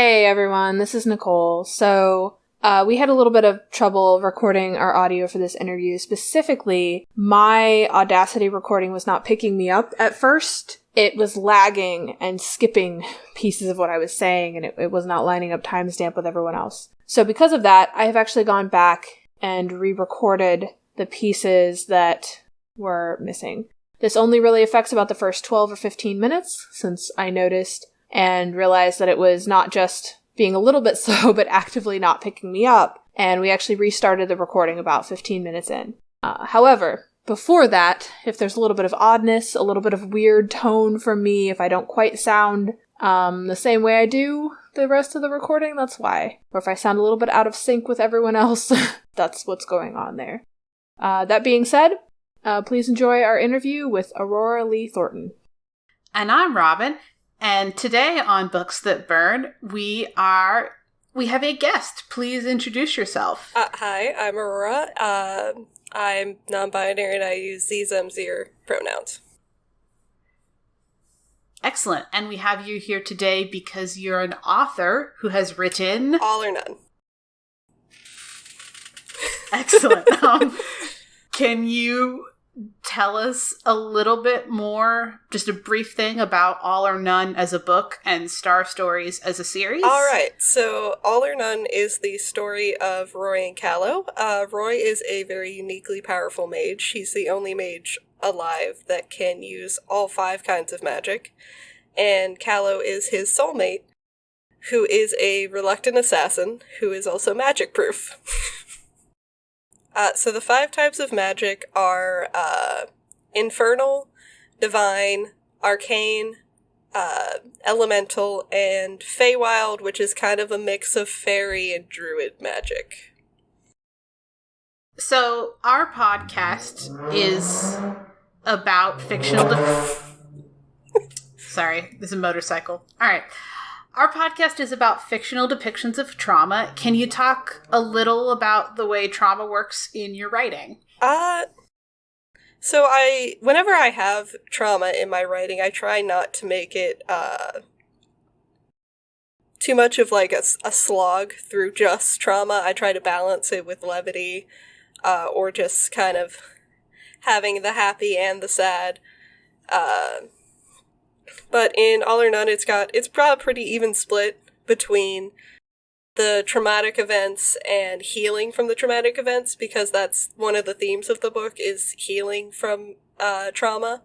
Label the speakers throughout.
Speaker 1: Hey everyone, this is Nicole. So, we had a little bit of trouble recording our audio for this interview. Specifically, my Audacity recording was not picking me up at first. It was lagging and skipping pieces of what I was saying, and it was not lining up timestamp with everyone else. So because of that, I have actually gone back and re-recorded the pieces that were missing. This only really affects about the first 12 or 15 minutes, since I noticed and realized that it was not just being a little bit slow, but actively not picking me up. And we actually restarted the recording about 15 minutes in. However, before that, if there's a little bit of oddness, a little bit of weird tone from me, if I don't quite sound the same way I do the rest of the recording, that's why. Or if I sound a little bit out of sync with everyone else, that's what's going on there. That being said, please enjoy our interview with Aurora Lee Thornton.
Speaker 2: And I'm Robin. And today on Books That Burn, we have a guest. Please introduce yourself.
Speaker 3: Hi, I'm Aurora. I'm non-binary and I use ze, them, zir pronouns.
Speaker 2: Excellent. And we have you here today because you're an author who has written...
Speaker 3: All or None.
Speaker 2: Excellent. Can you tell us a little bit more, just a brief thing about All or None as a book and Star Stories as a series?
Speaker 3: All right. So All or None is the story of Roy and Callow. Roy is a very uniquely powerful mage. He's the only mage alive that can use all 5 kinds of magic. And Callow is his soulmate, who is a reluctant assassin, who is also magic-proof. So the 5 types of magic are infernal, divine, arcane, elemental, and Feywild, which is kind of a mix of fairy and druid magic.
Speaker 2: So our podcast is about fictional... Sorry, there's a motorcycle. All right. Our podcast is about fictional depictions of trauma. Can you talk a little about the way trauma works in your writing?
Speaker 3: So whenever I have trauma in my writing, I try not to make it too much of like a slog through just trauma. I try to balance it with levity, or just kind of having the happy and the sad. But in All or None, it's probably a pretty even split between the traumatic events and healing from the traumatic events, because that's one of the themes of the book, is healing from trauma.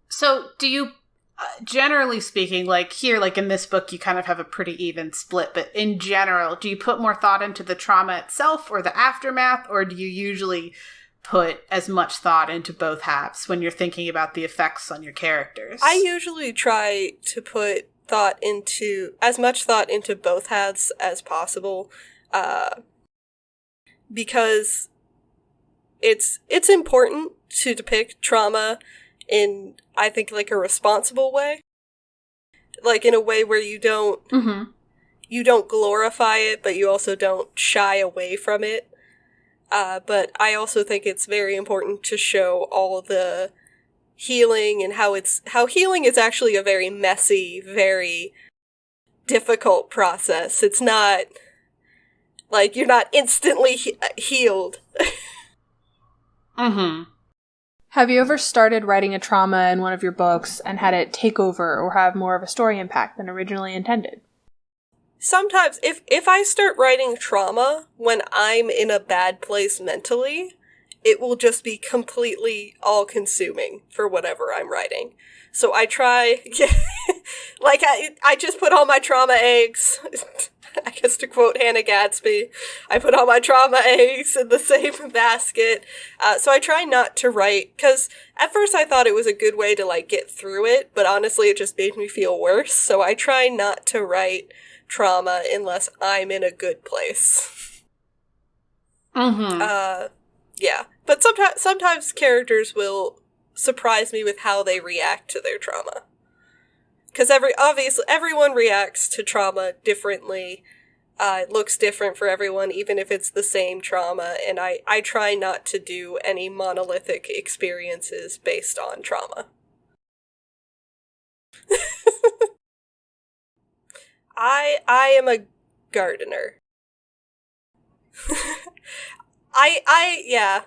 Speaker 2: So do you, generally speaking, like here, like in this book, you kind of have a pretty even split, but in general, do you put more thought into the trauma itself or the aftermath, or do you usually put as much thought into both halves when you're thinking about the effects on your characters?
Speaker 3: I usually try to put as much thought into both halves as possible, because it's important to depict trauma in, I think, like a responsible way, like in a way where you don't glorify it, but you also don't shy away from it. But I also think it's very important to show all the healing and how healing is actually a very messy, very difficult process. It's not like you're not instantly healed.
Speaker 1: Mm-hmm. Have you ever started writing a trauma in one of your books and had it take over or have more of a story impact than originally intended?
Speaker 3: Sometimes, if I start writing trauma when I'm in a bad place mentally, it will just be completely all-consuming for whatever I'm writing. So I try, like, I just put all my trauma eggs, I guess to quote Hannah Gadsby, I put all my trauma eggs in the same basket. So I try not to write, because at first I thought it was a good way to, like, get through it, but honestly it just made me feel worse. So I try not to write trauma unless I'm in a good place. Yeah. But sometimes characters will surprise me with how they react to their trauma. Because obviously everyone reacts to trauma differently. It looks different for everyone, even if it's the same trauma, and I try not to do any monolithic experiences based on trauma. I am a gardener. Yeah.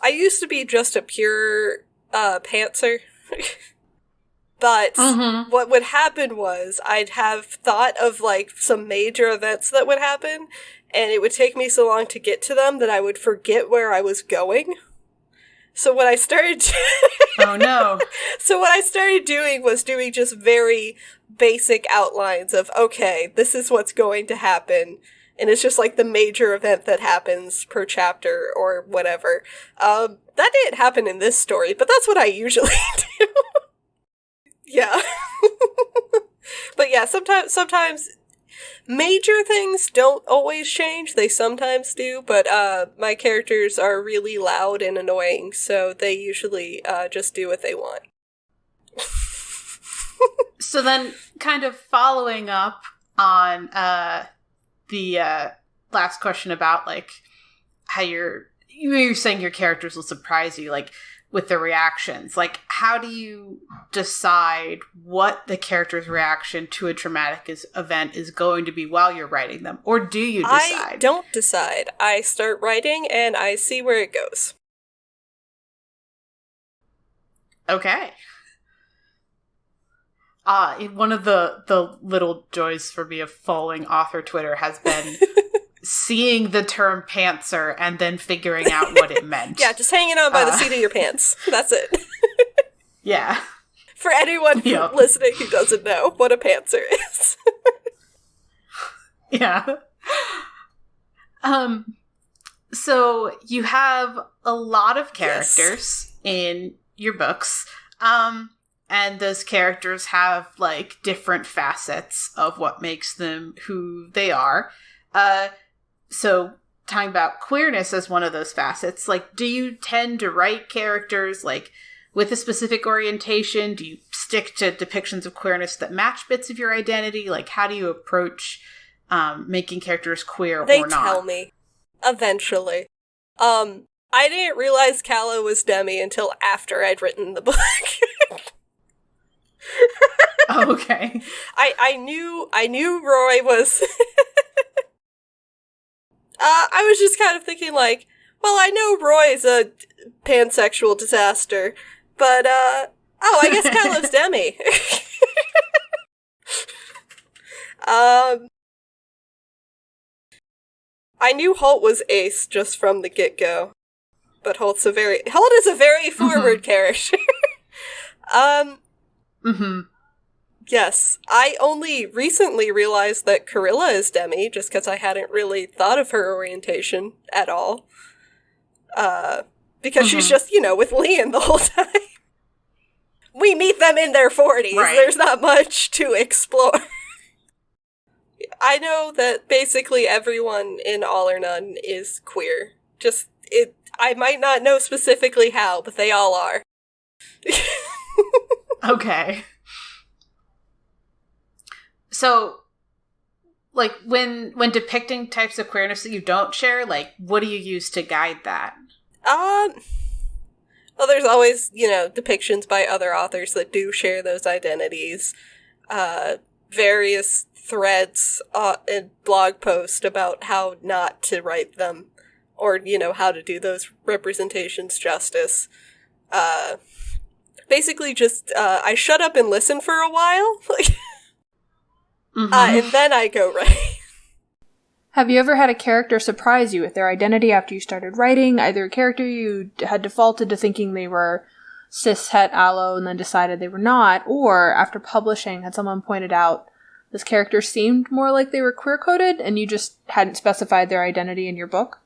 Speaker 3: I used to be just a pure, pantser. But what would happen was I'd have thought of, like, some major events that would happen, and it would take me so long to get to them that I would forget where I was going. So what I started
Speaker 2: Oh no.
Speaker 3: So what I started doing was doing just very basic outlines of, okay, this is what's going to happen, and it's just like the major event that happens per chapter or whatever. That didn't happen in this story, but that's what I usually do. Yeah. But yeah, sometimes major things don't always change. They sometimes do, but my characters are really loud and annoying, so they usually just do what they want.
Speaker 2: So then, kind of following up on the last question about, like, how you're saying your characters will surprise you, like, with the reactions. Like, how do you decide what the character's reaction to a traumatic event is going to be while you're writing them? Or do you decide?
Speaker 3: I don't decide. I start writing and I see where it goes.
Speaker 2: Okay. One of the little joys for me of following author Twitter has been seeing the term pantser and then figuring out what it meant.
Speaker 3: Yeah, just hanging on by the seat of your pants. That's it.
Speaker 2: Yeah.
Speaker 3: For anyone listening who doesn't know what a pantser is.
Speaker 2: Yeah. So you have a lot of characters in your books. And those characters have, like, different facets of what makes them who they are. So, talking about queerness as one of those facets, like, do you tend to write characters, like, with a specific orientation? Do you stick to depictions of queerness that match bits of your identity? Like, how do you approach making characters queer or not?
Speaker 3: They tell me. Eventually. I didn't realize Calla was Demi until after I'd written the book.
Speaker 2: Oh, okay.
Speaker 3: I knew Roy was... I was just kind of thinking, like, well, I know Roy's a pansexual disaster, but, I guess Calla's Demi. I knew Holt was Ace just from the get-go, but Holt is a very forward character. Yes, I only recently realized that Carilla is Demi, just because I hadn't really thought of her orientation at all. Because she's just, with Leon the whole time. We meet them in their 40s, right. There's not much to explore. I know that basically everyone in All or None is queer. I might not know specifically how, but they all are.
Speaker 2: Okay. So, like, when depicting types of queerness that you don't share, like, what do you use to guide that?
Speaker 3: Well, there's always, depictions by other authors that do share those identities. Various threads and blog posts about how not to write them, or, how to do those representations justice. Basically just, I shut up and listen for a while, and then I go write.
Speaker 1: Have you ever had a character surprise you with their identity after you started writing? Either a character you had defaulted to thinking they were cis-het allo and then decided they were not, or after publishing had someone pointed out this character seemed more like they were queer-coded and you just hadn't specified their identity in your book?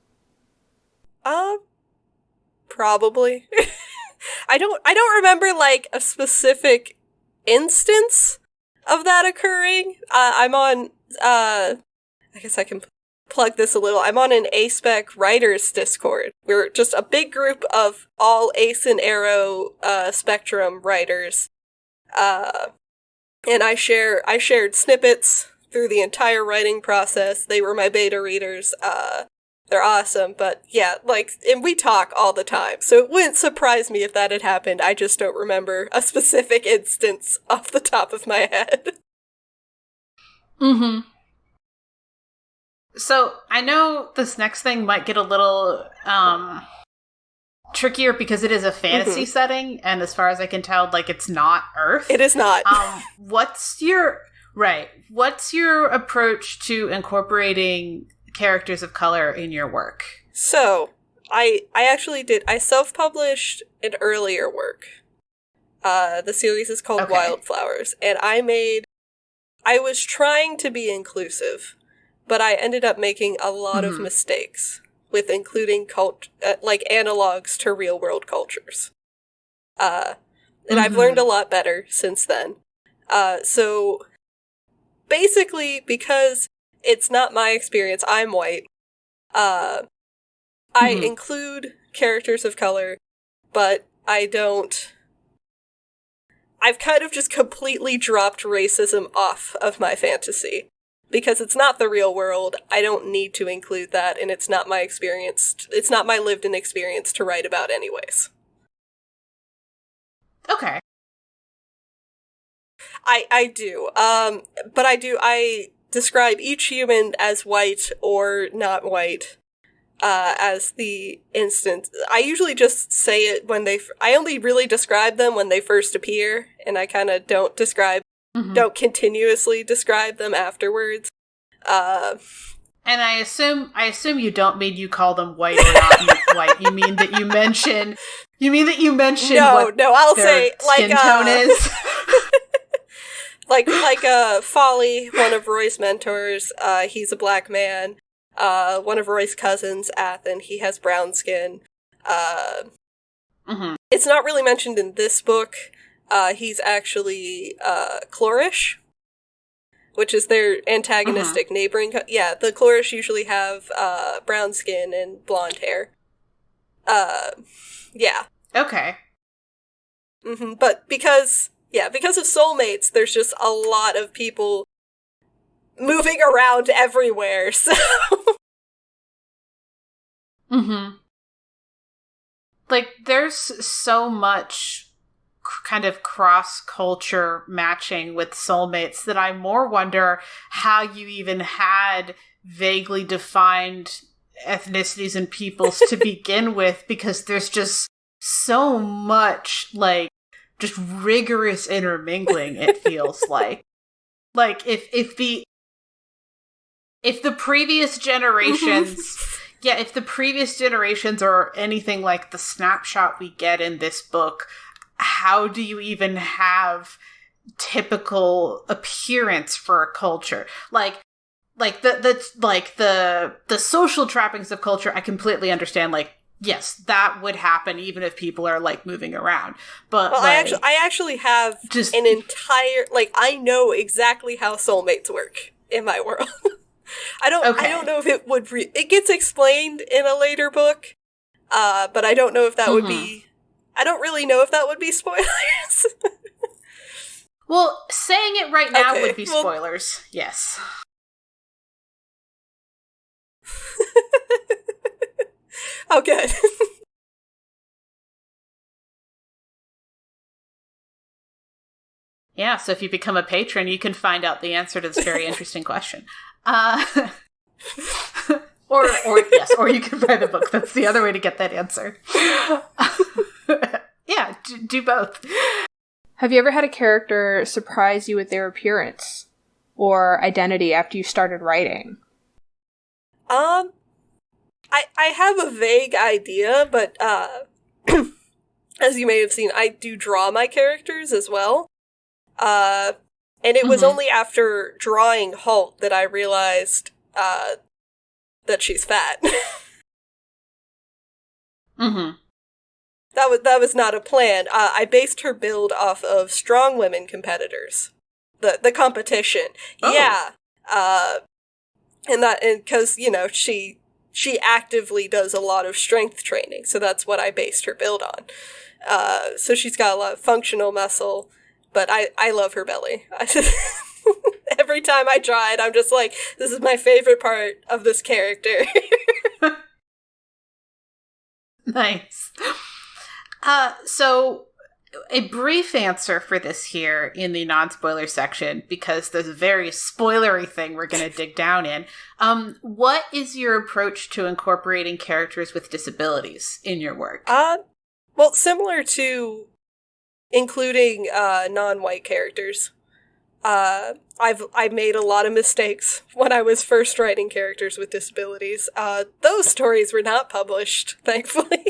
Speaker 3: Probably. I don't remember, like, a specific instance of that occurring. I'm on, I guess I can plug this a little. I'm on an A-Spec writers Discord. We're just a big group of all Ace and Arrow Spectrum writers. And I shared snippets through the entire writing process. They were my beta readers. They're awesome, but yeah, like, and we talk all the time, so it wouldn't surprise me if that had happened. I just don't remember a specific instance off the top of my head.
Speaker 2: Mm-hmm. So, I know this next thing might get a little, trickier because it is a fantasy setting, and as far as I can tell, like, it's not Earth.
Speaker 3: It is not.
Speaker 2: What's your approach to incorporating characters of color in your work?
Speaker 3: So, I self-published an earlier work. The series is called Wildflowers, and I was trying to be inclusive, but I ended up making a lot of mistakes with including analogs to real-world cultures. And I've learned a lot better since then. So, basically, because it's not my experience, I'm white, I include characters of color, but I've kind of just completely dropped racism off of my fantasy. Because it's not the real world, I don't need to include that, and it's not my lived-in experience to write about anyways.
Speaker 2: Okay.
Speaker 3: I do. I describe each human as white or not white, as the instance. I usually just say it I only really describe them when they first appear, and I kind of don't continuously describe them afterwards.
Speaker 2: And I assume you don't mean you call them white or not white. You mean that you mention
Speaker 3: No, I'll say
Speaker 2: skin tone is.
Speaker 3: like Folly, one of Roy's mentors, he's a black man. One of Roy's cousins, Athen, he has brown skin. It's not really mentioned in this book. He's actually Chlorish, which is their antagonistic neighboring. The Chlorish usually have brown skin and blonde hair.
Speaker 2: Okay.
Speaker 3: But because of soulmates, there's just a lot of people moving around everywhere, so...
Speaker 2: Like, there's so much kind of cross-culture matching with soulmates that I more wonder how you even had vaguely defined ethnicities and peoples to begin with, because there's just so much, like, just rigorous intermingling, it feels like. Like, if the previous generations... Yeah, if the previous generations are anything like the snapshot we get in this book, how do you even have typical appearance for a culture? Like the social trappings of culture, I completely understand. Like, yes, that would happen even if people are like moving around. But
Speaker 3: I actually have just an entire, like, I know exactly how soulmates work in my world. I don't know if it would it gets explained in a later book, but I don't know if that would be, I don't really know if that would be spoilers.
Speaker 2: Well, saying it right now would be spoilers, yes.
Speaker 3: Oh, good.
Speaker 2: Yeah, so if you become a patron, you can find out the answer to this very interesting question. Or you can buy the book. That's the other way to get that answer. Yeah, do both.
Speaker 1: Have you ever had a character surprise you with their appearance or identity after you started writing?
Speaker 3: I have a vague idea, but as you may have seen, I do draw my characters as well. And it was only after drawing Halt that I realized that she's fat. That was not a plan. I based her build off of Strong Women competitors, the competition. Oh. Yeah, and because she actively does a lot of strength training, so that's what I based her build on. So she's got a lot of functional muscle. But I love her belly. Every time I draw it, I'm just like, this is my favorite part of this character.
Speaker 2: Nice. So a brief answer for this here in the non-spoiler section, because there's a very spoilery thing we're going to dig down in. What is your approach to incorporating characters with disabilities in your work?
Speaker 3: Well, similar to including non-white characters. I've made a lot of mistakes when I was first writing characters with disabilities. Those stories were not published, thankfully.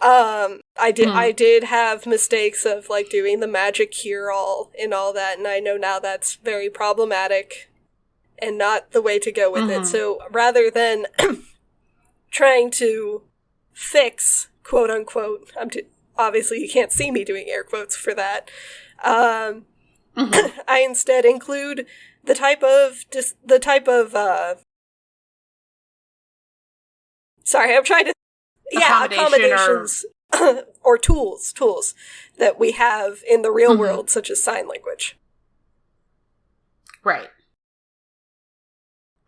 Speaker 3: I did have mistakes of like doing the magic cure-all and all that, and I know now that's very problematic and not the way to go with it. So rather than trying to fix, quote unquote, obviously you can't see me doing air quotes for that. I instead include the type of sorry, I'm trying to accommodations or tools that we have in the real world, such as sign language.
Speaker 2: Right.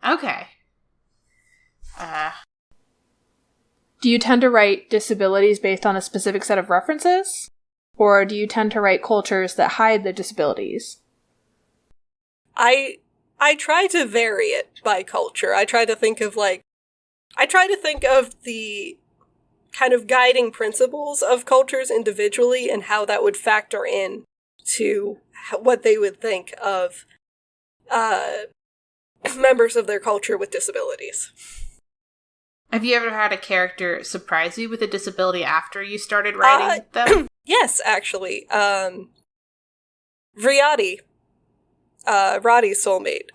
Speaker 2: Okay.
Speaker 1: Do you tend to write disabilities based on a specific set of references? Or do you tend to write cultures that hide the disabilities?
Speaker 3: I try to vary it by culture. I try to think of the kind of guiding principles of cultures individually and how that would factor in to what they would think of members of their culture with disabilities.
Speaker 2: Have you ever had a character surprise you with a disability after you started writing them?
Speaker 3: Yes, actually. Vriati, Roddy's soulmate.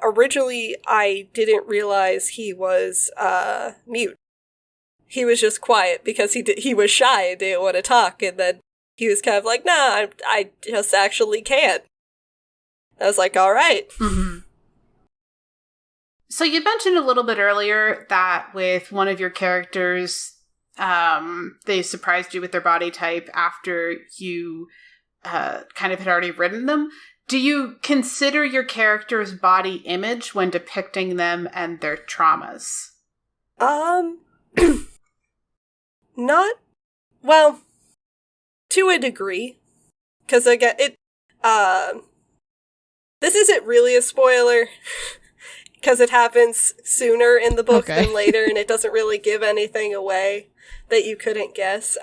Speaker 3: Originally, I didn't realize he was mute. He was just quiet because he was shy and didn't want to talk, and then he was kind of like, nah, I just actually can't. I was like, all right.
Speaker 2: Mm-hmm. So you mentioned a little bit earlier that with one of your characters, they surprised you with their body type after you kind of had already written them. Do you consider your character's body image when depicting them and their traumas?
Speaker 3: Not, well, to a degree, because I get it, this isn't really a spoiler, because it happens sooner in the book than later, and it doesn't really give anything away that you couldn't guess,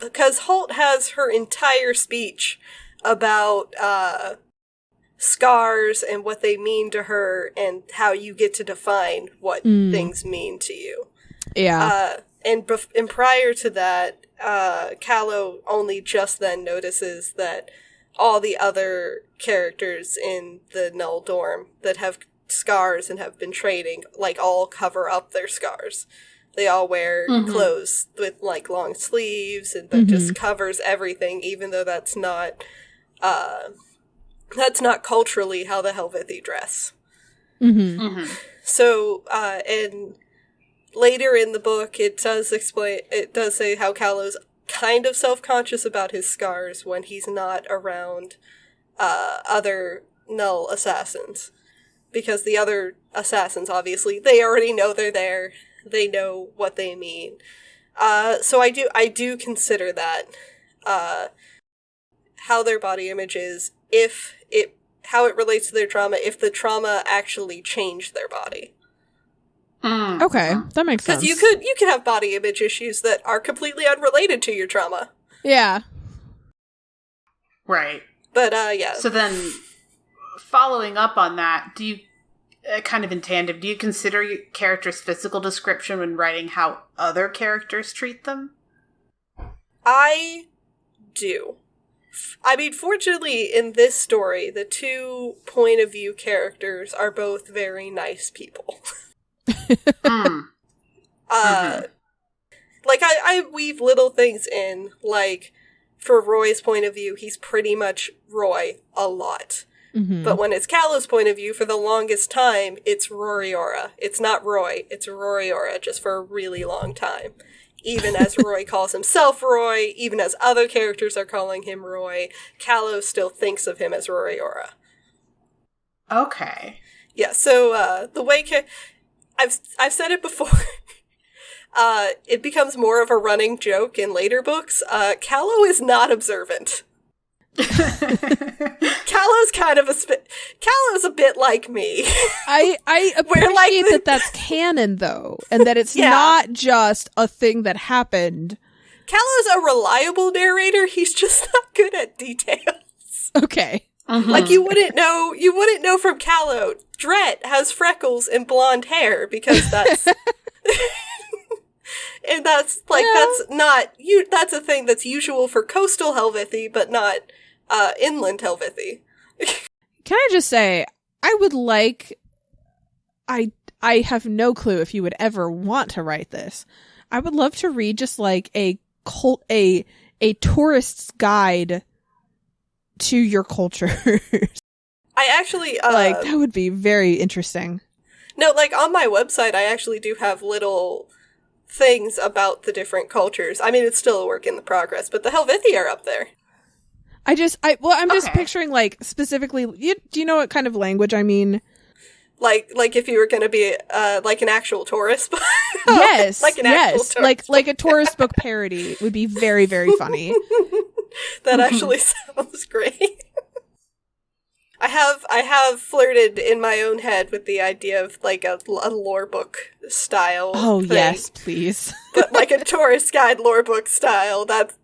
Speaker 3: because Holt has her entire speech about scars and what they mean to her and how you get to define what things mean to you.
Speaker 4: Yeah.
Speaker 3: And prior to that, Callow only just then notices that all the other characters in the Null dorm that have scars and have been training, like, all cover up their scars. They all wear clothes with, like, long sleeves, and that just covers everything, even though that's not culturally how the Helvethi dress. So, and later in the book, it does say how Callow's kind of self-conscious about his scars when he's not around other Null assassins. Because the other assassins, obviously, they already know they're there. They know what they mean. So I do consider that how their body image is, how it relates to their trauma, if the trauma actually changed their body.
Speaker 4: Okay, that makes sense.
Speaker 3: Because you could have body image issues that are completely unrelated to your trauma.
Speaker 4: Yeah.
Speaker 2: Right.
Speaker 3: But, yeah.
Speaker 2: So then, following up on that, do you, kind of in tandem, do you consider your character's physical description when writing how other characters treat them?
Speaker 3: I do. I mean, fortunately, in this story, the two point of view characters are both very nice people. Like, I weave little things in, like, for Roy's point of view, he's pretty much Roy a lot. But when it's Callow's point of view, for the longest time, it's Roriora. It's not Roy, it's Roriora, just for a really long time. Even as Roy calls himself Roy, even as other characters are calling him Roy, Callow still thinks of him as Roriora.
Speaker 2: Okay.
Speaker 3: Yeah, so, the way I've said it before. it becomes more of a running joke in later books. Callow is not observant. Callow's kind of Callow's a bit like me.
Speaker 4: I appreciate that that's canon, though, and that it's not just a thing that happened.
Speaker 3: Callow's a reliable narrator. He's just not good at details.
Speaker 4: Okay.
Speaker 2: Mm-hmm.
Speaker 3: Like, you wouldn't know from Callow, Dret has freckles and blonde hair, because that's... and that's, like, that's a thing that's usual for coastal Helvethi, but not inland Helvethi.
Speaker 4: Can I just say, I would like... I have no clue if you would ever want to write this. I would love to read just, like, a tourist's guide to your culture.
Speaker 3: I actually
Speaker 4: like, that would be very interesting.
Speaker 3: No, like, on my website I actually do have little things about the different cultures. I mean, it's still a work in the progress, but the Helvethi are up there.
Speaker 4: I'm just picturing, like, specifically, do you know what kind of language I mean?
Speaker 3: Like if you were going to be like an actual tourist.
Speaker 4: Yes,
Speaker 3: like an actual tourist
Speaker 4: like a tourist book parody would be very, very funny.
Speaker 3: That actually sounds great. I have flirted in my own head with the idea of, like, a lore book style.
Speaker 4: Oh,
Speaker 3: thing.
Speaker 4: yes, please.
Speaker 3: But like a tourist guide lore book style. That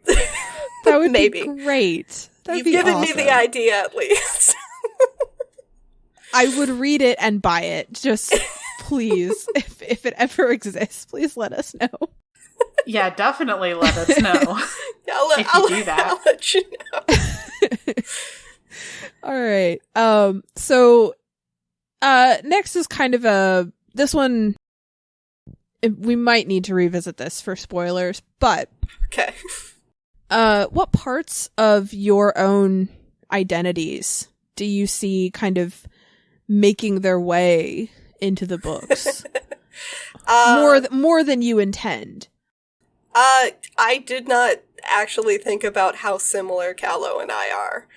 Speaker 4: would
Speaker 3: maybe
Speaker 4: be great.
Speaker 3: You've given me the idea, at least.
Speaker 4: I would read it and buy it. Just please, if it ever exists, please let us know.
Speaker 2: Yeah, definitely let us know. I'll do that.
Speaker 3: I'll let you know.
Speaker 4: All right. So, next is kind of this one, we might need to revisit this for spoilers, but.
Speaker 3: Okay.
Speaker 4: What parts of your own identities do you see kind of making their way into the books? More than you intend.
Speaker 3: I did not actually think about how similar Callow and I are.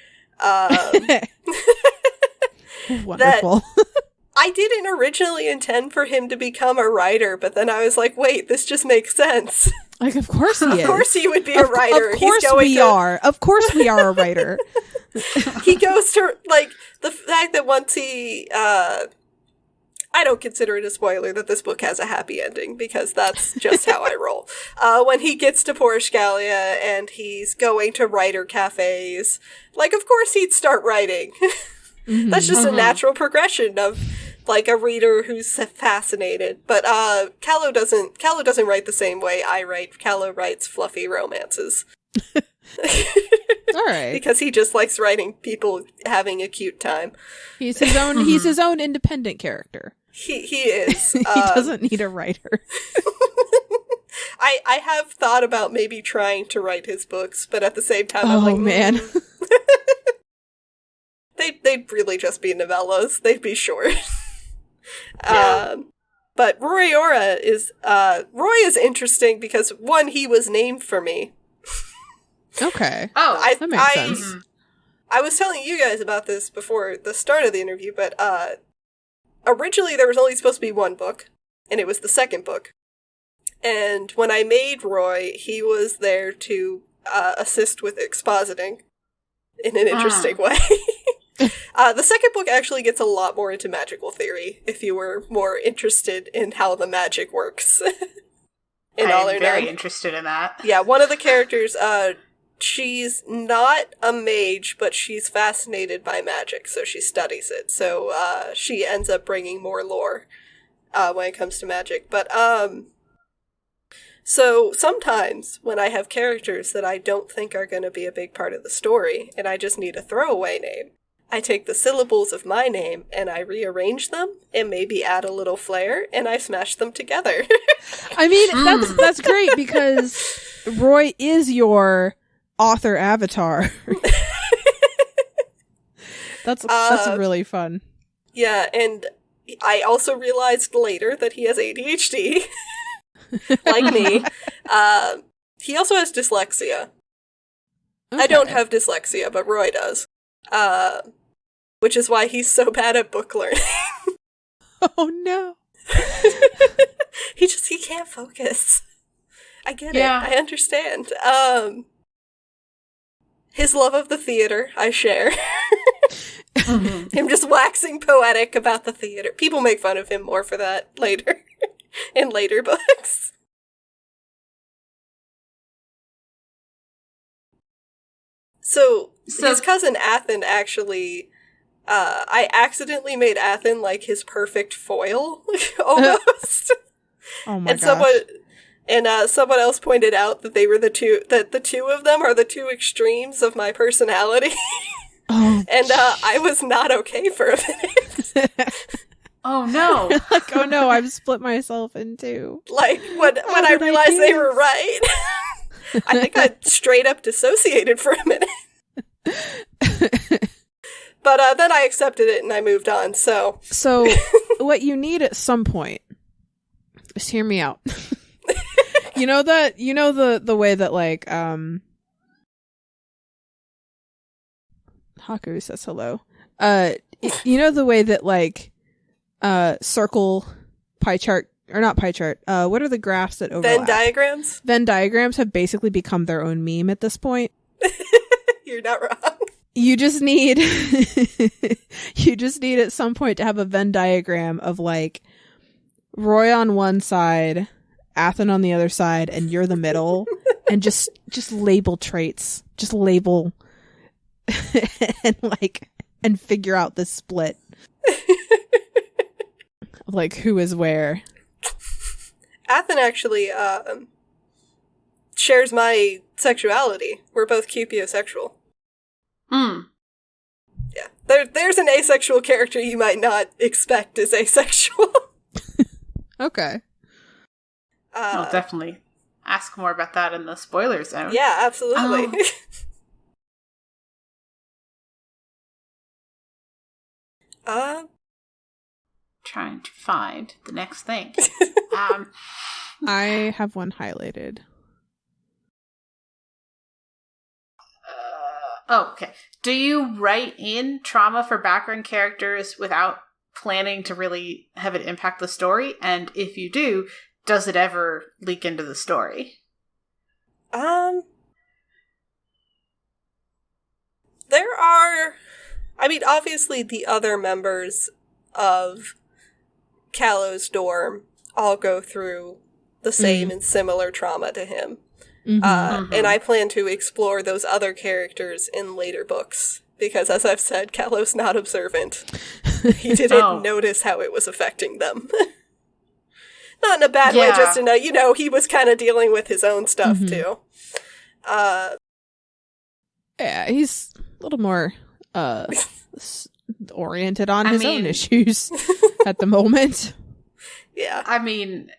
Speaker 4: Wonderful.
Speaker 3: I didn't originally intend for him to become a writer, but then I was like, wait, this just makes sense.
Speaker 4: Like, of course he is.
Speaker 3: Of course he would be a writer.
Speaker 4: Of course we are. Of course we are a writer.
Speaker 3: He goes to, like, the fact that once he, I don't consider it a spoiler that this book has a happy ending, because that's just how I roll. When he gets to Portugalia and he's going to writer cafes, like, of course he'd start writing. Mm-hmm. That's just a natural progression of, like, a reader who's fascinated. But Callow doesn't write the same way I write. Callow writes fluffy romances.
Speaker 4: All right.
Speaker 3: Because he just likes writing people having a cute time.
Speaker 4: He's his own he's his own independent character.
Speaker 3: He is.
Speaker 4: He doesn't need a writer.
Speaker 3: I have thought about maybe trying to write his books, but at the same time I'm like,
Speaker 4: man.
Speaker 3: They'd really just be novellas. They'd be short.
Speaker 2: Yeah.
Speaker 3: But Aurora is Roy is interesting because, one, he was named for me.
Speaker 4: Okay.
Speaker 2: Oh,
Speaker 4: that makes sense.
Speaker 3: I was telling you guys about this before the start of the interview, but originally there was only supposed to be one book, and it was the second book. And when I made Roy, he was there to assist with expositing in an interesting way. The second book actually gets a lot more into magical theory, if you were more interested in how the magic works.
Speaker 2: I'm very interested in that.
Speaker 3: Yeah, one of the characters, she's not a mage, but she's fascinated by magic, so she studies it. So she ends up bringing more lore when it comes to magic. But so sometimes when I have characters that I don't think are going to be a big part of the story, and I just need a throwaway name, I take the syllables of my name and I rearrange them and maybe add a little flair and I smash them together.
Speaker 4: I mean, that's great because Roy is your author avatar. That's really fun.
Speaker 3: Yeah, and I also realized later that he has ADHD, like me. He also has dyslexia. Okay. I don't have dyslexia, but Roy does. Which is why he's so bad at book learning.
Speaker 4: Oh no.
Speaker 3: He can't focus. I get it.
Speaker 2: Yeah.
Speaker 3: I understand. His love of the theater, I share. Him just waxing poetic about the theater. People make fun of him more for that later, in later books. So his cousin Athen actually, I accidentally made Athen like his perfect foil, almost.
Speaker 4: Oh my gosh.
Speaker 3: Someone else pointed out that the two of them are the two extremes of my personality.
Speaker 4: Oh,
Speaker 3: and I was not okay for a minute.
Speaker 2: Oh no.
Speaker 4: Like, oh no, I've split myself in two.
Speaker 3: Like, when I realized they were right, I think I straight up dissociated for a minute. But then I accepted it and I moved on, so...
Speaker 4: So, what you need at some point, just hear me out. You know the way that, like, Haku says hello. You know the way that, like, circle pie chart, or not pie chart, what are the graphs that overlap?
Speaker 3: Venn diagrams?
Speaker 4: Venn diagrams have basically become their own meme at this point.
Speaker 3: You're not wrong.
Speaker 4: You just need at some point to have a Venn diagram of, like, Roy on one side, Athen on the other side, and you're the middle, and just label traits. Just label and figure out the split. Like, who is where.
Speaker 3: Athen actually shares my sexuality. We're both cupiosexual. Yeah. There's an asexual character you might not expect is asexual.
Speaker 4: Okay.
Speaker 2: I'll definitely ask more about that in the spoiler zone.
Speaker 3: Yeah, absolutely.
Speaker 2: Trying to find the next thing.
Speaker 4: I have one highlighted.
Speaker 2: Okay. Do you write in trauma for background characters without planning to really have it impact the story? And if you do, does it ever leak into the story?
Speaker 3: There are... I mean, obviously the other members of Callow's dorm all go through the same and similar trauma to him. And I plan to explore those other characters in later books, because as I've said, Callow's not observant. He didn't notice how it was affecting them. Not in a bad way, just in a, he was kind of dealing with his own stuff too.
Speaker 4: Yeah, he's a little more oriented on his own issues at the moment.
Speaker 3: Yeah.
Speaker 2: I mean,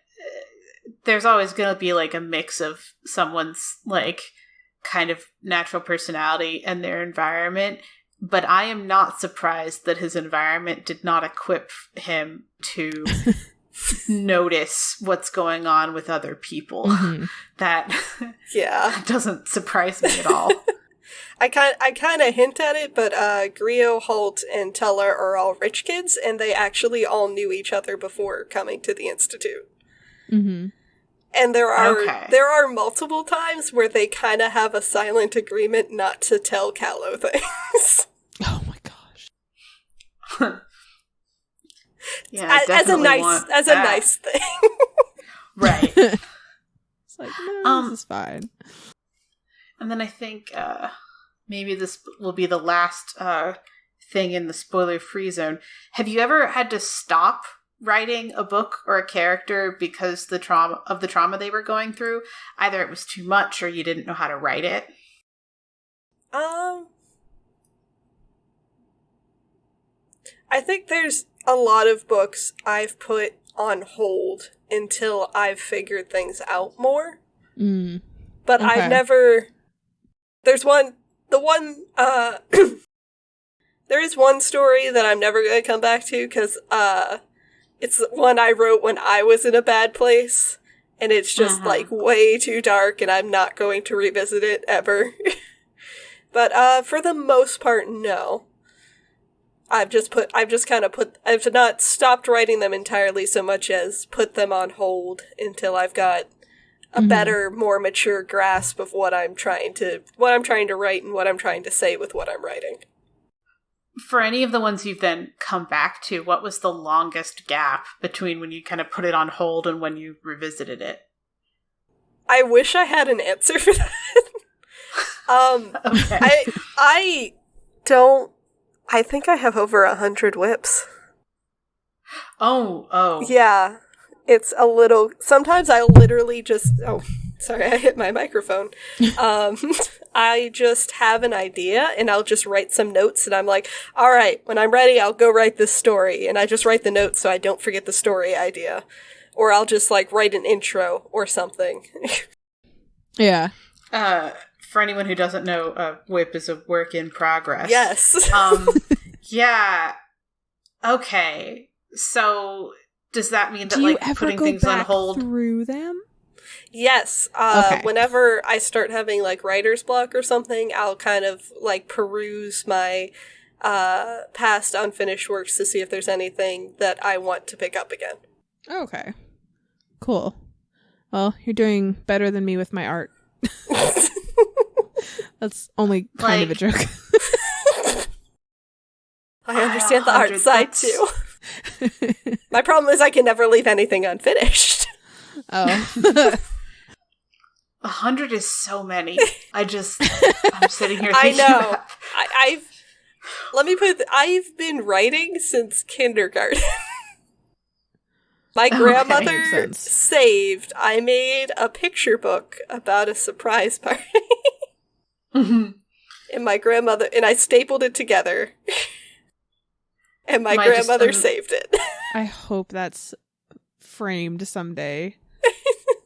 Speaker 2: there's always going to be, like, a mix of someone's, like, kind of natural personality and their environment, but I am not surprised that his environment did not equip him to notice what's going on with other people. That doesn't surprise me at all.
Speaker 3: I kind of hint at it, but Griot, Holt, and Teller are all rich kids, and they actually all knew each other before coming to the Institute. And there are multiple times where they kind of have a silent agreement not to tell Callow things.
Speaker 4: Oh my gosh.
Speaker 2: Yeah,
Speaker 3: as a nice thing.
Speaker 2: Right.
Speaker 4: It's like, no, this is fine.
Speaker 2: And then I think maybe this will be the last thing in the spoiler-free zone. Have you ever had to stop writing a book or a character because the trauma they were going through? Either it was too much or you didn't know how to write it?
Speaker 3: I think there's a lot of books I've put on hold until I've figured things out more. But
Speaker 4: Okay.
Speaker 3: I've never... there is one story that I'm never going to come back to, because it's one I wrote when I was in a bad place, and it's just, like, way too dark, and I'm not going to revisit it ever. But for the most part, no. I've not stopped writing them entirely so much as put them on hold until I've got a better, more mature grasp of what I'm trying to write and what I'm trying to say with what I'm writing.
Speaker 2: For any of the ones you've then come back to, what was the longest gap between when you kind of put it on hold and when you revisited it?
Speaker 3: I wish I had an answer for that.
Speaker 2: Okay.
Speaker 3: I think I have over 100 whips.
Speaker 2: Oh.
Speaker 3: Yeah. It's a little, sometimes I literally just, sorry, I hit my microphone. I just have an idea and I'll just write some notes and I'm like, all right, when I'm ready, I'll go write this story. And I just write the notes so I don't forget the story idea. Or I'll just like write an intro or something.
Speaker 4: Yeah.
Speaker 2: For anyone who doesn't know, a whip is a work in progress.
Speaker 3: Yes.
Speaker 2: Yeah. Okay. So does that mean that
Speaker 4: Do you
Speaker 2: like
Speaker 4: ever
Speaker 2: putting
Speaker 4: go
Speaker 2: things
Speaker 4: back
Speaker 2: on hold
Speaker 4: through them?
Speaker 3: Yes.
Speaker 4: Okay.
Speaker 3: Whenever I start having like writer's block or something, I'll kind of like peruse my past unfinished works to see if there's anything that I want to pick up again.
Speaker 4: Okay. Cool. Well, you're doing better than me with my art. That's only kind of a joke.
Speaker 3: I understand the art side too. My problem is I can never leave anything unfinished.
Speaker 4: Oh.
Speaker 2: 100 is so many. I'm sitting here
Speaker 3: I
Speaker 2: thinking
Speaker 3: know.
Speaker 2: about...
Speaker 3: I've been writing since kindergarten. My grandmother saved. I made a picture book about a surprise party. And I stapled it together. And my grandmother saved it.
Speaker 4: I hope that's framed someday.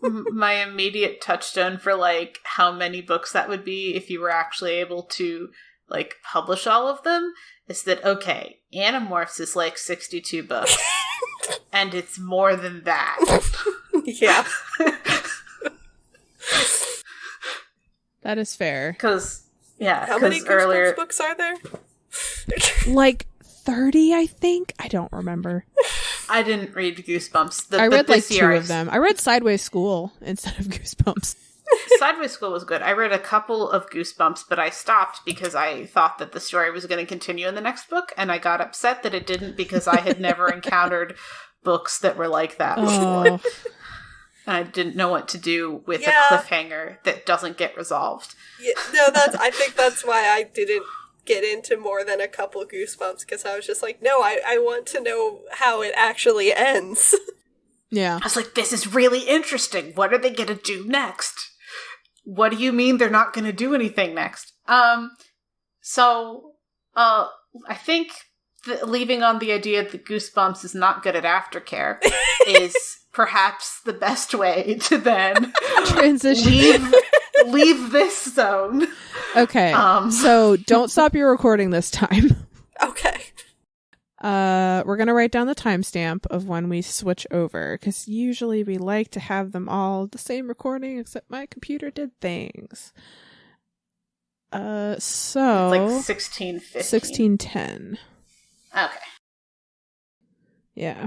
Speaker 2: My immediate touchstone for like how many books that would be if you were actually able to like publish all of them is that, okay, Animorphs is like 62 books. And it's more than that.
Speaker 3: Yeah.
Speaker 4: That is fair.
Speaker 2: Because
Speaker 3: how many Goosebumps books are there?
Speaker 4: Like 30, I think. I don't remember.
Speaker 2: I didn't read Goosebumps.
Speaker 4: I read like 2 of them. I read Sideways School instead of Goosebumps.
Speaker 2: Sideways School was good. I read a couple of Goosebumps, but I stopped because I thought that the story was going to continue in the next book, and I got upset that it didn't because I had never encountered books that were like that before. And I didn't know what to do with a cliffhanger that doesn't get resolved.
Speaker 3: Yeah, no, I think that's why I didn't get into more than a couple Goosebumps, because I was just like, no, I want to know how it actually ends.
Speaker 4: Yeah.
Speaker 2: I was like, this is really interesting. What are they going to do next? What do you mean they're not going to do anything next? So I think leaving on the idea that Goosebumps is not good at aftercare is perhaps the best way to then
Speaker 4: transition.
Speaker 2: leave this zone.
Speaker 4: Okay. So don't stop your recording this time.
Speaker 3: Okay.
Speaker 4: We're going to write down the timestamp of when we switch over, because usually we like to have them all the same recording, except my computer did things. So
Speaker 2: it's like 16:15.
Speaker 4: 16:10.
Speaker 2: Okay.
Speaker 4: Yeah.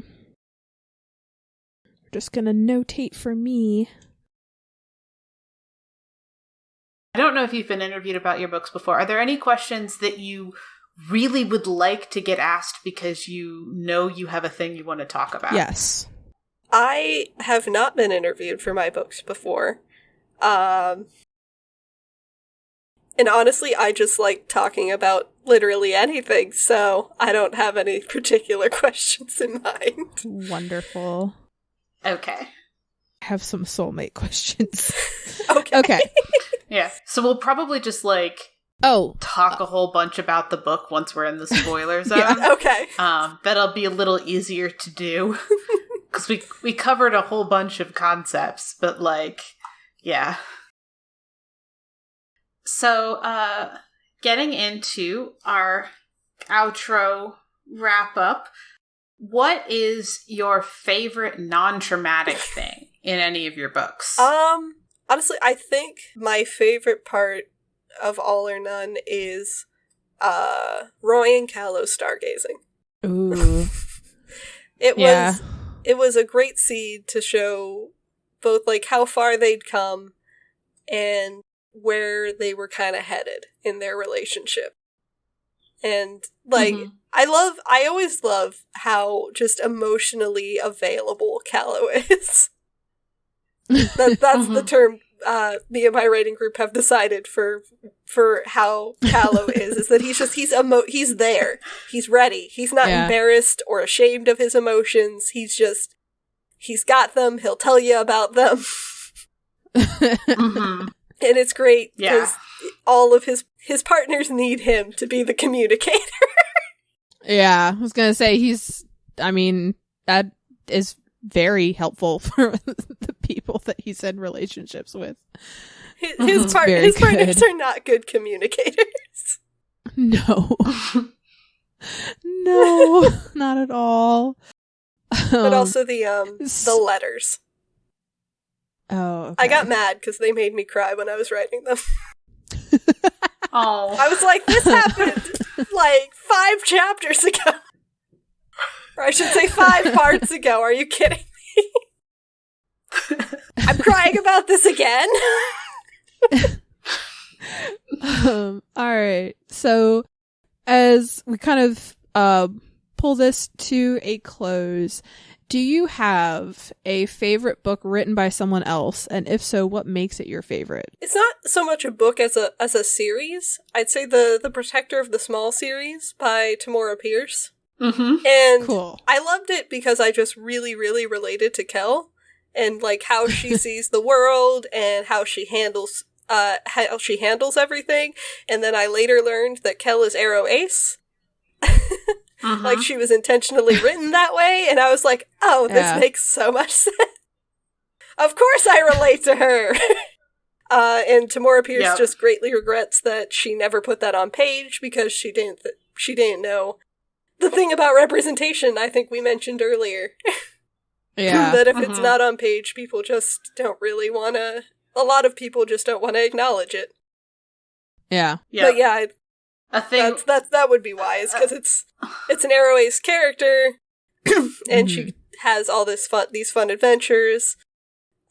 Speaker 4: We're just going to notate for me.
Speaker 2: I don't know if you've been interviewed about your books before. Are there any questions that you really would like to get asked because you know you have a thing you want to talk about?
Speaker 4: Yes.
Speaker 3: I have not been interviewed for my books before. And honestly, I just like talking about literally anything, so I don't have any particular questions in mind.
Speaker 4: Wonderful.
Speaker 2: Okay.
Speaker 4: I have some soulmate questions.
Speaker 3: Okay.
Speaker 2: Yeah. So we'll probably just talk a whole bunch about the book once we're in the spoiler zone.
Speaker 3: Yeah, okay.
Speaker 2: That'll be a little easier to do. Because we covered a whole bunch of concepts, but yeah. So, getting into our outro wrap-up, what is your favorite non-traumatic thing in any of your books?
Speaker 3: Honestly, I think my favorite part of All or None is Roy and Callow stargazing.
Speaker 4: Ooh.
Speaker 3: It
Speaker 4: Yeah.
Speaker 3: was a great seed to show both like how far they'd come and where they were kind of headed in their relationship. And like I always love how just emotionally available Callow is. That's the term me and my writing group have decided for how Callow is that he's there. He's ready. He's not embarrassed or ashamed of his emotions. He's got them. He'll tell you about them. And it's great because all of his partners need him to be the communicator.
Speaker 4: Yeah, I was gonna say that is very helpful for the people that he's in relationships with.
Speaker 3: His partners are not good communicators.
Speaker 4: No. No, not at all.
Speaker 3: But also the letters.
Speaker 4: Oh, okay.
Speaker 3: I got mad because they made me cry when I was writing them.
Speaker 2: Oh.
Speaker 3: I was like, this happened like 5 chapters ago. Or I should say 5 parts ago. Are you kidding me? I'm crying about this again.
Speaker 4: Alright, so as we kind of pull this to a close, do you have a favorite book written by someone else? And if so, what makes it your favorite?
Speaker 3: It's not so much a book as a series. I'd say the Protector of the Small series by Tamora Pierce. And
Speaker 4: cool.
Speaker 3: I loved it because I just really, really related to Kel and like how she sees the world and how she handles everything. And then I later learned that Kel is Arrow Ace. Like she was intentionally written that way, and I was like, oh, this makes so much sense. Of course I relate to her. And Tamora Pierce just greatly regrets that she never put that on page because she didn't know the thing about representation I think we mentioned earlier.
Speaker 4: Yeah.
Speaker 3: That if it's not on page, people just don't really want to, a lot of people just don't want to acknowledge it.
Speaker 4: Yeah.
Speaker 3: But yeah, that would be wise, because it's an Arrow Ace character, and she has all these fun adventures,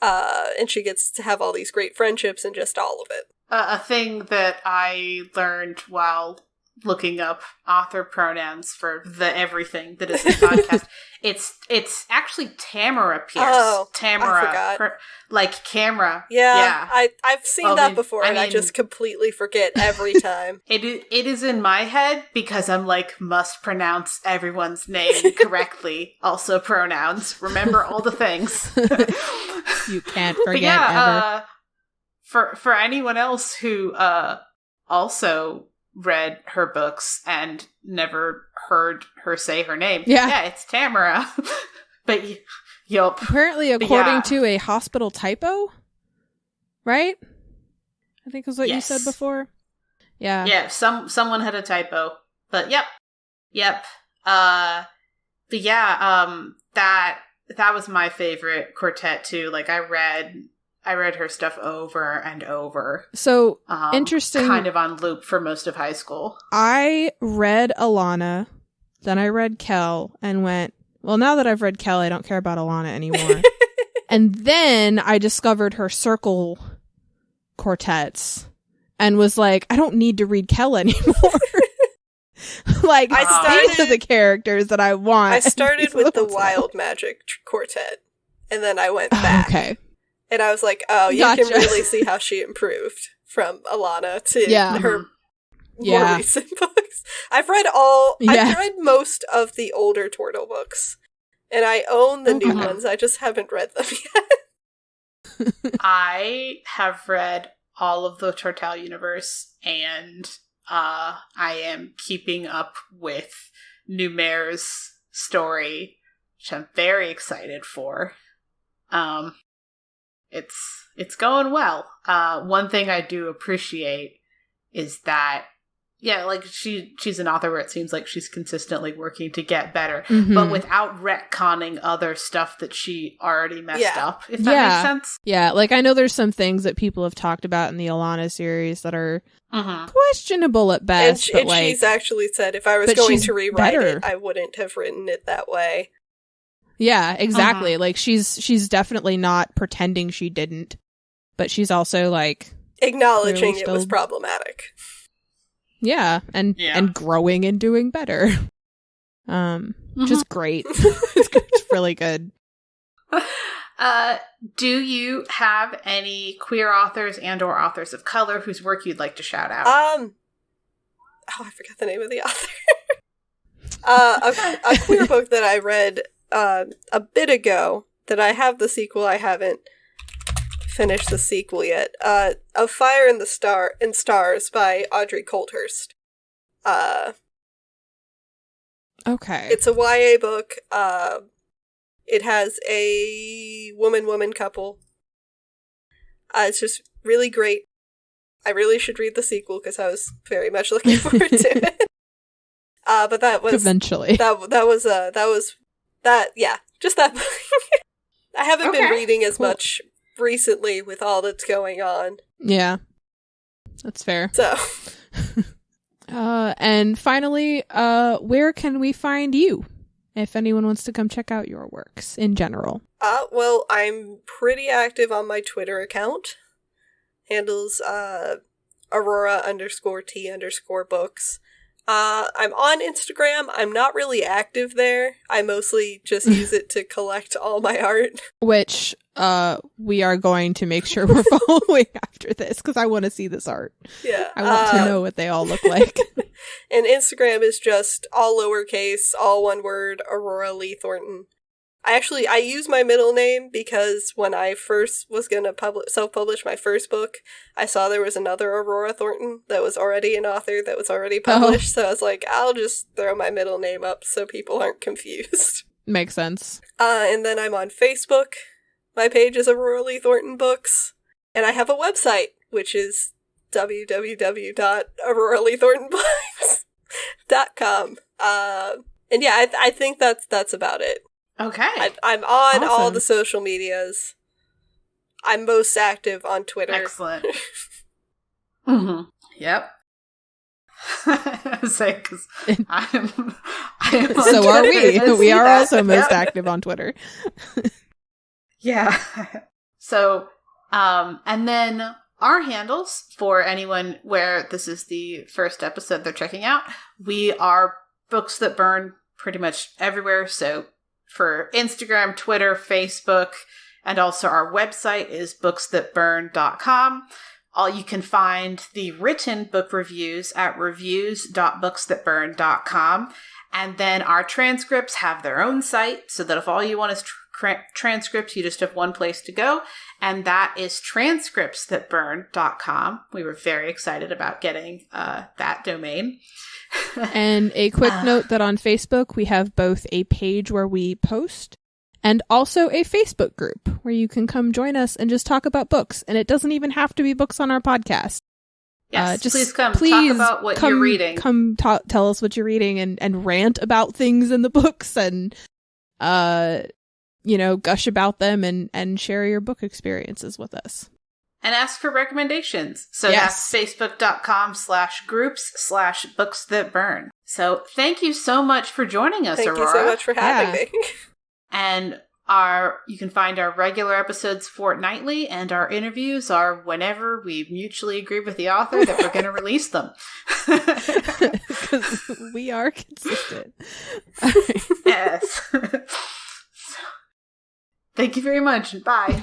Speaker 3: and she gets to have all these great friendships and just all of it.
Speaker 2: A thing that I learned while looking up author pronouns for the everything that is the podcast, it's actually Tamara Pierce.
Speaker 3: Oh,
Speaker 2: Tamara,
Speaker 3: I forgot.
Speaker 2: like camera.
Speaker 3: Yeah. I've seen that before, and I just completely forget every time.
Speaker 2: It is in my head because I'm like, must pronounce everyone's name correctly. Also pronouns. Remember all the things.
Speaker 4: You can't forget ever.
Speaker 2: For anyone else who also read her books and never heard her say her name. Yeah, it's Tamara. But yup.
Speaker 4: Apparently, according to a hospital typo, right? I think was what you said before. Yeah.
Speaker 2: Yeah, someone had a typo. But yep. But yeah, that was my favorite quartet too. Like I read her stuff over and over. So, interesting. Kind of on loop for most of high school.
Speaker 4: I read Alana, then I read Kel, and went, well, now that I've read Kel, I don't care about Alana anymore. And then I discovered her circle quartets, and was like, I don't need to read Kel anymore. Like, these are the characters that I want.
Speaker 3: I started with the Wild Magic quartet, and then I went back.
Speaker 4: Okay.
Speaker 3: And I was like, oh, you can really see how she improved from Alana to her more recent books. I've read most of the older Turtle books. And I own the new ones. I just haven't read them yet.
Speaker 2: I have read all of the Turtle universe, and I am keeping up with Numaire's story, which I'm very excited for. It's going well. One thing I do appreciate is that Yeah, like she's an author where it seems like she's consistently working to get better,
Speaker 4: Mhm.
Speaker 2: but without retconning other stuff that she already messed up, if that makes sense.
Speaker 4: Yeah, like I know there's some things that people have talked about in the Alana series that are questionable at best.
Speaker 3: And she's actually said, if I was going to rewrite it, I wouldn't have written it that way.
Speaker 4: Yeah, exactly. Like she's definitely not pretending she didn't, but she's also like
Speaker 3: acknowledging it was problematic.
Speaker 4: Yeah, and growing and doing better. Which is great. It's really good.
Speaker 2: Do you have any queer authors and or authors of color whose work you'd like to shout out?
Speaker 3: I forgot the name of the author. A queer book that I read a bit ago that I have the sequel. I haven't finished the sequel yet. Of Fire in the Stars by Audrey Coulthurst.
Speaker 4: Okay.
Speaker 3: It's a YA book. It has a woman-woman couple. It's just really great. I really should read the sequel because I was very much looking forward to it. But that was
Speaker 4: eventually.
Speaker 3: Just that. I haven't been reading as much recently with all that's going on.
Speaker 4: Yeah, that's fair.
Speaker 3: So,
Speaker 4: and finally, where can we find you if anyone wants to come check out your works in general?
Speaker 3: Well, I'm pretty active on my Twitter account. Handles Aurora_T_books. I'm on Instagram. I'm not really active there. I mostly just use it to collect all my art.
Speaker 4: Which we are going to make sure we're following after this, because I want to see this art.
Speaker 3: Yeah.
Speaker 4: I want to know what they all look like.
Speaker 3: And Instagram is just all lowercase, all one word, Aurora Lee Thornton. I use my middle name because when I first was going to self-publish my first book, I saw there was another Aurora Thornton that was already an author that was already published. So I was like, I'll just throw my middle name up so people aren't confused.
Speaker 4: Makes sense.
Speaker 3: And then I'm on Facebook. My page is Aurora Lee Thornton Books. And I have a website, which is www.auroraleethorntonbooks.com. And yeah, I think that's about it.
Speaker 2: Okay.
Speaker 3: I'm on all the social medias. I'm most active on Twitter.
Speaker 2: Excellent. Yep. I was saying, because I am
Speaker 4: so are we. We are also most active on Twitter.
Speaker 2: Yeah. So, and then our handles for anyone where this is the first episode they're checking out, we are Books That Burn pretty much everywhere. So for Instagram, Twitter, Facebook, and also our website is booksthatburn.com. You can find the written book reviews at reviews.booksthatburn.com. And then our transcripts have their own site, so that if all you want is transcripts, you just have one place to go. And that is transcriptsthatburn.com. We were very excited about getting that domain.
Speaker 4: And a quick note that on Facebook, we have both a page where we post and also a Facebook group where you can come join us and just talk about books. And it doesn't even have to be books on our podcast.
Speaker 2: Yes, please talk about what you're reading.
Speaker 4: Come tell us what you're reading and rant about things in the books and, gush about them and share your book experiences with us.
Speaker 2: And ask for recommendations. So that's facebook.com/groups/booksthatburn. So thank you so much for joining us, Aurora.
Speaker 3: Thank you so much for having me.
Speaker 2: And you can find our regular episodes fortnightly, and our interviews are whenever we mutually agree with the author that we're going to release them.
Speaker 4: Because we are consistent.
Speaker 2: Yes. Thank you very much. Bye.